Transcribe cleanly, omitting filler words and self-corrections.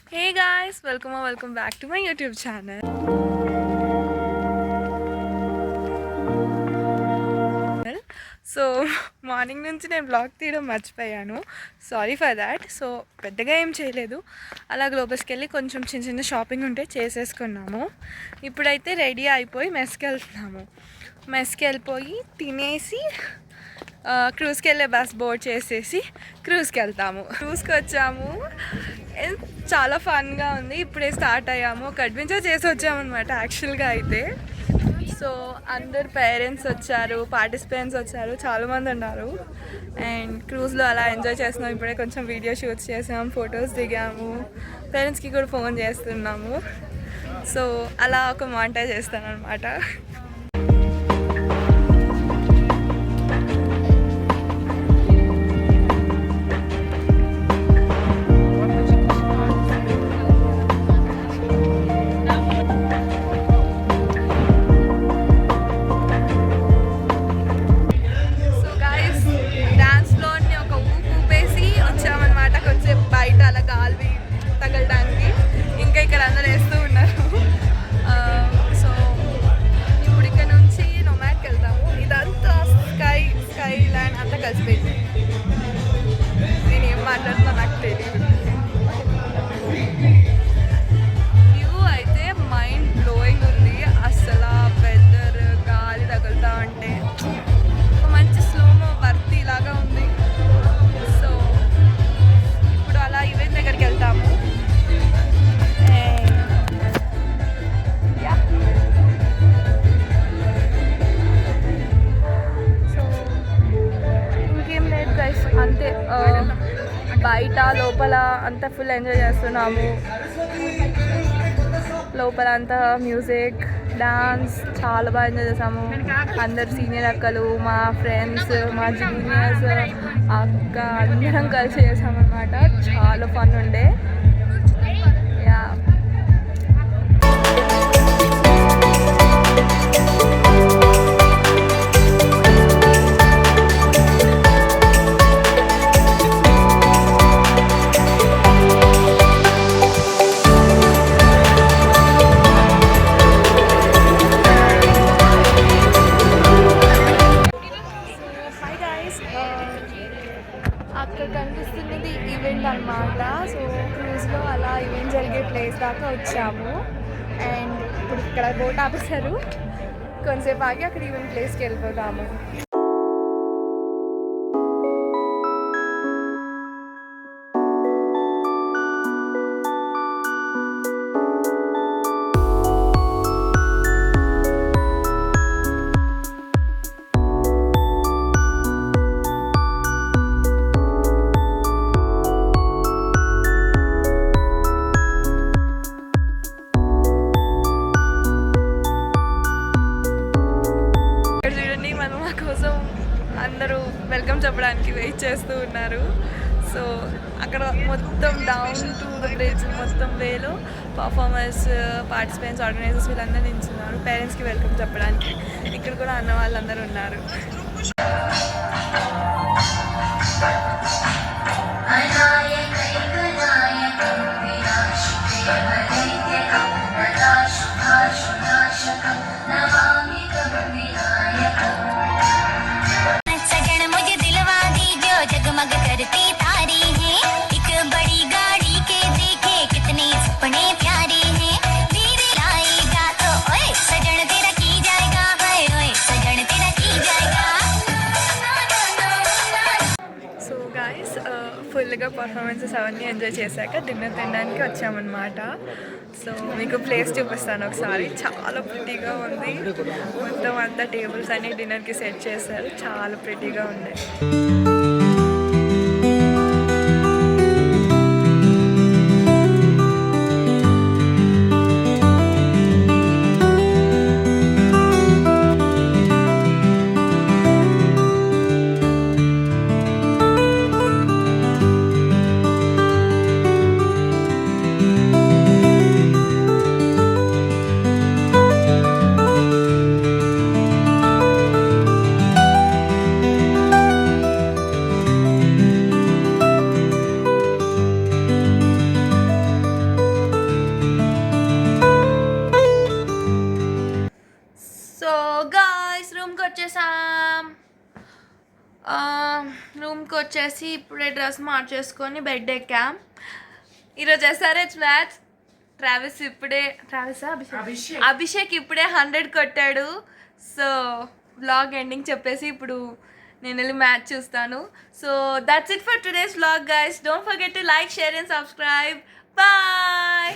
Hey guys, welcome back to my YouTube channel. So morning నుంచి నేను blog తీయడం మర్చిపోయాను. Sorry for that. సో పెద్దగా ఏం చేయలేదు, అలా గ్లోబస్కి వెళ్ళి కొంచెం చిన్న చిన్న షాపింగ్ ఉంటే చేసేసుకున్నాము. ఇప్పుడైతే రెడీ అయిపోయి మెస్కి వెళ్తున్నాము. మెస్కి వెళ్ళిపోయి తినేసి క్రూజ్కి వెళ్ళే బస్ బోర్డ్ చేసేసి క్రూజ్కి వెళ్తాము. క్రూజ్కి వచ్చాము, చాలా ఫన్గా ఉంది. ఇప్పుడే స్టార్ట్ అయ్యాము, ఒక అడ్వెంచర్ చేసి వచ్చామన్నమాట యాక్చువల్గా అయితే. సో అందరు పేరెంట్స్ వచ్చారు, పార్టిసిపెంట్స్ వచ్చారు, చాలామంది ఉన్నారు. అండ్ క్రూజ్లో అలా ఎంజాయ్ చేస్తున్నాం. ఇప్పుడే కొంచెం వీడియో షూట్స్ చేసాము, ఫొటోస్ దిగాము, పేరెంట్స్కి కూడా ఫోన్ చేస్తున్నాము. సో అలా ఒక మాంటేజ్ చేస్తాను అనమాట. నేనేం మాట్లాడుతున్నా నాకు తెలియదు. వ్యూ అయితే మైండ్ బ్లోయింగ్ ఉంది అసలు. వెదర్, గాలి తగులుతా ఉంటే ఒక మంచి స్లోమో వర్తి లాగా ఉంది. సో ఇప్పుడు అలా ఈవెంట్ దగ్గరికి వెళ్తాము. అంతే, బయట లోపల అంతా ఫుల్ ఎంజాయ్ చేస్తున్నాము. లోపల అంతా మ్యూజిక్, డాన్స్ చాలా బాగా ఎంజాయ్ చేసాము. అందరు సీనియర్ అక్కలు, మా ఫ్రెండ్స్, మా జూనియర్స్, అక్క అందరం కలిసి చేసామన్నమాట. చాలా ఫన్ ఉండే. యా అక్కడ కనిపిస్తున్నది ఈవెంట్ అన్నమాట. సో క్రూజ్లో అలా ఈవెంట్ జరిగే ప్లేస్ దాకా వచ్చాము. అండ్ ఇప్పుడు ఇక్కడ బోట్ ఆపేశారు, కొంతసేపు ఆగి అక్కడ ఈవెంట్ ప్లేస్కి వెళ్ళిపోతాము. అందరూ వెల్కమ్ చెప్పడానికి వెయిట్ చేస్తూ ఉన్నారు. సో అక్కడ మొత్తం డౌన్ టు ద బ్రిడ్జ్ మొత్తం వేలో పర్ఫార్మర్స్, పార్టిసిపెంట్స్, ఆర్గనైజర్స్ వీళ్ళందరూ నిల్చున్నారు పేరెంట్స్కి వెల్కమ్ చెప్పడానికి. ఇక్కడ కూడా అన్న వాళ్ళందరూ ఉన్నారు. ఫుల్గా పర్ఫార్మెన్సెస్ అవన్నీ ఎంజాయ్ చేశాక డిన్నర్ తినడానికి వచ్చామన్నమాట. సో మీకు ప్లేస్ చూపిస్తాను ఒకసారి. చాలా ప్రిటీగా ఉంది, మొత్తం అంతా టేబుల్స్ అన్ని డిన్నర్కి సెట్ చేశారు, చాలా ప్రిటీగా ఉంది. వచ్చేసాం. రూమ్కి వచ్చేసి ఇప్పుడే డ్రెస్ మార్చేసుకొని బెడ్ ఎక్కాం. ఈరోజు ఎస్ఆర్హెచ్ మ్యాచ్. అభిషేక్ ఇప్పుడే 100 కొట్టాడు. సో వ్లాగ్ ఎండింగ్ చెప్పేసి ఇప్పుడు నేను వెళ్ళి మ్యాచ్ చూస్తాను. So that's it for today's vlog guys. Don't forget to like, share and subscribe. Bye.